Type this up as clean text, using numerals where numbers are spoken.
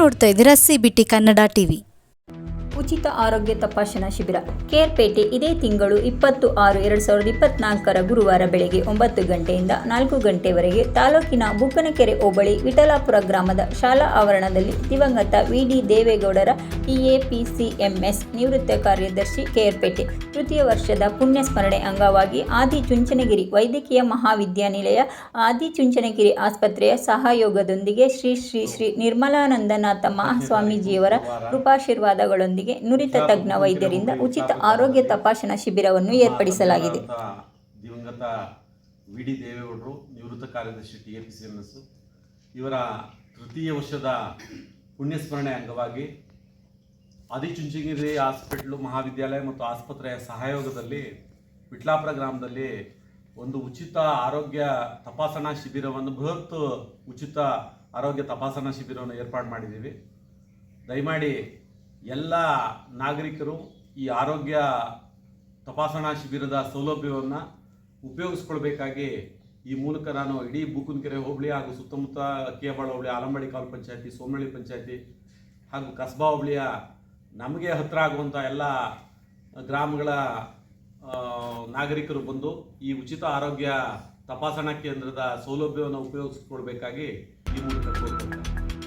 ನೋಡ್ತಾ ಇದ್ದೀರಾ CBT Kannada TV. ಉಚಿತ ಆರೋಗ್ಯ ತಪಾಸಣಾ ಶಿಬಿರ ಕೇರ್ಪೇಟೆ ಇದೇ ತಿಂಗಳು 20/6/2024 ಗುರುವಾರ ಬೆಳಗ್ಗೆ 9 ಗಂಟೆಯಿಂದ 4 ಗಂಟೆವರೆಗೆ ತಾಲೂಕಿನ ಬುಕ್ಕನಕೆರೆ ಹೋಬಳಿ ವಿಠಲಾಪುರ ಗ್ರಾಮದ ಶಾಲಾ ಆವರಣದಲ್ಲಿ ದಿವಂಗತ VD ದೇವೇಗೌಡರ TAPCMS ನಿವೃತ್ತ ಕಾರ್ಯದರ್ಶಿ ಕೇರ್ಪೇಟೆ ತೃತೀಯ ವರ್ಷದ ಪುಣ್ಯಸ್ಮರಣೆ ಅಂಗವಾಗಿ ಆದಿಚುಂಚನಗಿರಿ ವೈದ್ಯಕೀಯ ಮಹಾವಿದ್ಯಾನಿಲಯ ಆದಿಚುಂಚನಗಿರಿ ಆಸ್ಪತ್ರೆಯ ಸಹಯೋಗದೊಂದಿಗೆ ಶ್ರೀ ನಿರ್ಮಲಾನಂದನಾಥ ಮಹಾಸ್ವಾಮೀಜಿಯವರ ಕೃಪಾಶೀರ್ವಾದಗಳೊಂದಿಗೆ ನುರಿತ ತಜ್ಞ ವೈದ್ಯರಿಂದ ಉಚಿತ ಆರೋಗ್ಯ ತಪಾಸಣಾ ಶಿಬಿರವನ್ನು ಏರ್ಪಡಿಸಲಾಗಿದೆ. ದಿವಂಗತ VD ದೇವೇಗೌಡರು ನಿವೃತ್ತ ಕಾರ್ಯದರ್ಶಿ TAPCMS ಇವರ ತೃತೀಯ ವರ್ಷದ ಪುಣ್ಯಸ್ಮರಣೆ ಅಂಗವಾಗಿ ಆದಿಚುಂಚನಗಿರಿ ಹಾಸ್ಪಿಟಲ್ ಮಹಾವಿದ್ಯಾಲಯ ಮತ್ತು ಆಸ್ಪತ್ರೆಯ ಸಹಯೋಗದಲ್ಲಿ ವಿಠಲಾಪುರ ಗ್ರಾಮದಲ್ಲಿ ಒಂದು ಉಚಿತ ಆರೋಗ್ಯ ತಪಾಸಣಾ ಶಿಬಿರವನ್ನು ಬೃಹತ್ ಉಚಿತ ಆರೋಗ್ಯ ತಪಾಸಣಾ ಶಿಬಿರವನ್ನು ಏರ್ಪಾಡು ಮಾಡಿದ್ದೀವಿ. ದಯಮಾಡಿ ಎಲ್ಲ ನಾಗರಿಕರು ಈ ಆರೋಗ್ಯ ತಪಾಸಣಾ ಶಿಬಿರದ ಸೌಲಭ್ಯವನ್ನು ಉಪಯೋಗಿಸ್ಕೊಳ್ಬೇಕಾಗಿ ಈ ಮೂಲಕ ನಾನು ಇಡೀ ಬೂಕನಕೆರೆ ಹೋಬಳಿ ಹಾಗೂ ಸುತ್ತಮುತ್ತ ಅಕ್ಕಿಯಬಾಳ ಹೋಬಳಿ ಆಲಂಬಾಡಿ ಕಾಲು ಪಂಚಾಯತಿ ಸೋಮನಹಳ್ಳಿ ಪಂಚಾಯತಿ ಹಾಗೂ ಕಸ್ಬಾ ಹೋಬಳಿಯ ನಮಗೆ ಹತ್ತಿರ ಆಗುವಂಥ ಎಲ್ಲ ಗ್ರಾಮಗಳ ನಾಗರಿಕರು ಬಂದು ಈ ಉಚಿತ ಆರೋಗ್ಯ ತಪಾಸಣಾ ಕೇಂದ್ರದ ಸೌಲಭ್ಯವನ್ನು ಉಪಯೋಗಿಸ್ಕೊಳ್ಬೇಕಾಗಿ ಈ ಮೂಲಕ ಕೋರ್ಕೊಳ್ತಾರೆ.